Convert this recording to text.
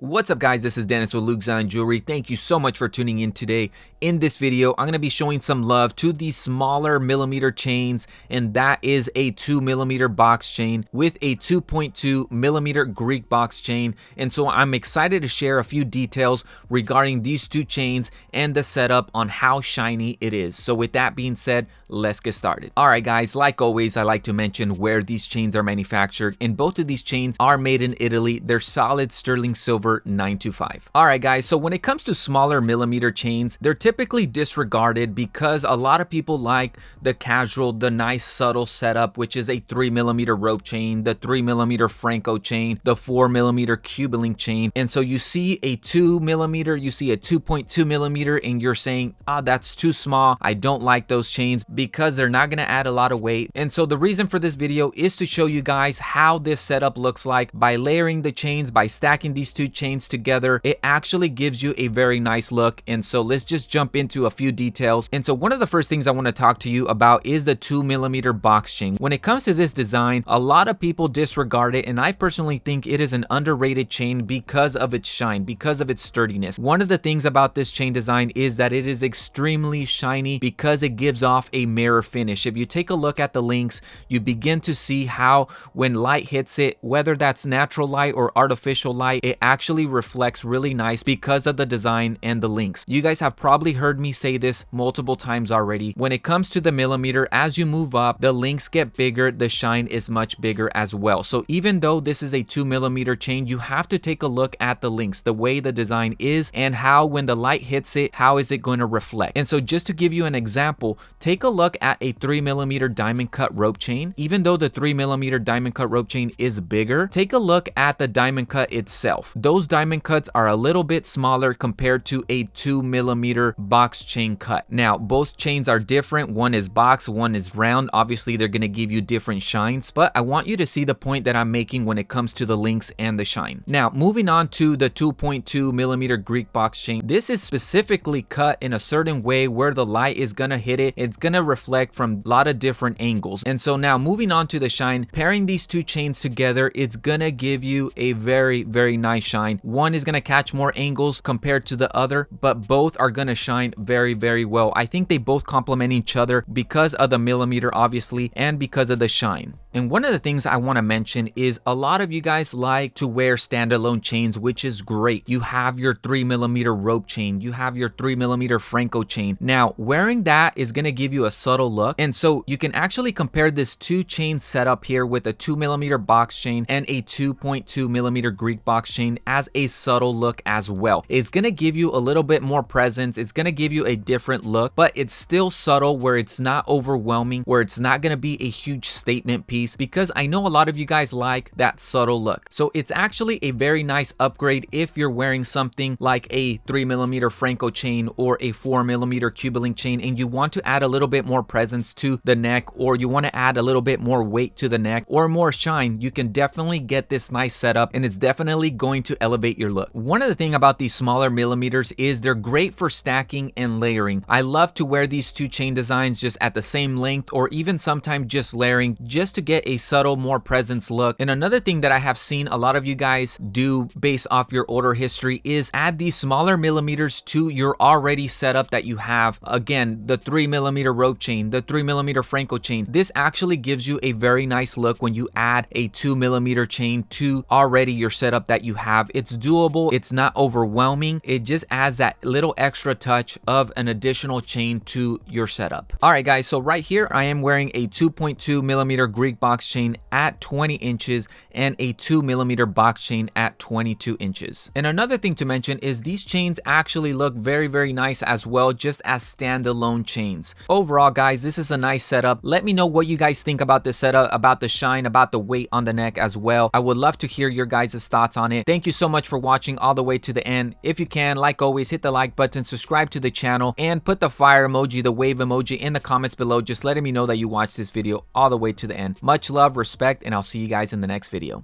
What's up guys, this is Dennis with Luke Zion Jewelry. Thank you so much for tuning in today. In this video, I'm going to be showing some love to these smaller millimeter chains, and that is a 2mm box chain with a 2.2mm Greekbox chain. And so I'm excited to share a few details regarding these two chains and the setup on how shiny it is. So with that being said, let's get started. Alright guys, like always, I like to mention where these chains are manufactured, and both of these chains are made in Italy. They're solid sterling silver 925. Alright guys, so when it comes to smaller millimeter chains, they're typically disregarded because a lot of people like the casual, the nice subtle setup, which is a 3mm rope chain, the 3mm Franco chain, the 4mm Cubeling chain. And so you see a 2mm, you see a 2.2mm, and you're saying, that's too small, I don't like those chains, because they're not going to add a lot of weight. And so the reason for this video is to show you guys how this setup looks like by layering the chains, by stacking these two chains together. It actually gives you a very nice look. And so let's just jump into a few details. And so one of the first things I want to talk to you about is the 2mm box chain. When it comes to this design, a lot of people disregard it, and I personally think it is an underrated chain because of its shine, because of its sturdiness. One of the things about this chain design is that it is extremely shiny because it gives off a mirror finish. If you take a look at the links, you begin to see how when light hits it, whether that's natural light or artificial light, it actually reflects really nice because of the design and the links. You guys have probably heard me say this multiple times already. When it comes to the millimeter, as you move up, the links get bigger, the shine is much bigger as well. So even though this is a 2mm chain, you have to take a look at the links, the way the design is, and how when the light hits it, how is it going to reflect. And so just to give you an example, take a look at a 3mm diamond cut rope chain. Even though the 3mm diamond cut rope chain is bigger, take a look at the diamond cut itself. Those diamond cuts are a little bit smaller compared to a 2mm box chain cut. Now, both chains are different. One is box, one is round. Obviously, they're going to give you different shines, but I want you to see the point that I'm making when it comes to the links and the shine. Now, moving on to the 2.2mm Greekbox chain. This is specifically cut in a certain way where the light is going to hit it. It's going to reflect from a lot of different angles. And so now moving on to the shine, pairing these two chains together, it's going to give you a very, very nice shine. One is going to catch more angles compared to the other, but both are going to shine very, very well. I think they both complement each other because of the millimeter, obviously, and because of the shine. And one of the things I want to mention is a lot of you guys like to wear standalone chains, which is great. You have your 3mm rope chain, you have your 3mm Franco chain. Now, wearing that is going to give you a subtle look. And so you can actually compare this two chain setup here with a 2mm box chain and a 2.2mm Greekbox chain as a subtle look as well. It's going to give you a little bit more presence. It's going to give you a different look, but it's still subtle where it's not overwhelming, where it's not going to be a huge statement piece, because I know a lot of you guys like that subtle look. So it's actually a very nice upgrade if you're wearing something like a 3mm Franco chain or a 4mm Cubeling chain and you want to add a little bit more presence to the neck, or you want to add a little bit more weight to the neck or more shine. You can definitely get this nice setup, and it's definitely going to elevate your look. One of the things about these smaller millimeters is they're great for stacking and layering. I love to wear these two chain designs just at the same length, or even sometimes just layering, just to get a subtle, more presence look. And another thing that I have seen a lot of you guys do based off your order history is add these smaller millimeters to your already setup that you have. Again, the 3mm rope chain, the 3mm Franco chain. This actually gives you a very nice look when you add a 2mm chain to already your setup that you have. It's doable. It's not overwhelming. It just adds that little extra touch of an additional chain to your setup. All right, guys. So right here, I am wearing a 2.2mm Greekbox chain at 20 inches and a 2mm box chain at 22 inches. And another thing to mention is these chains actually look very, very nice as well, just as standalone chains. Overall, guys, this is a nice setup. Let me know what you guys think about this setup, about the shine, about the weight on the neck as well. I would love to hear your guys' thoughts on it. Thank you so much for watching all the way to the end. If you can, like always, hit the like button, subscribe to the channel, and put the fire emoji, the wave emoji in the comments below, just letting me know that you watched this video all the way to the end. Much love, respect, and I'll see you guys in the next video.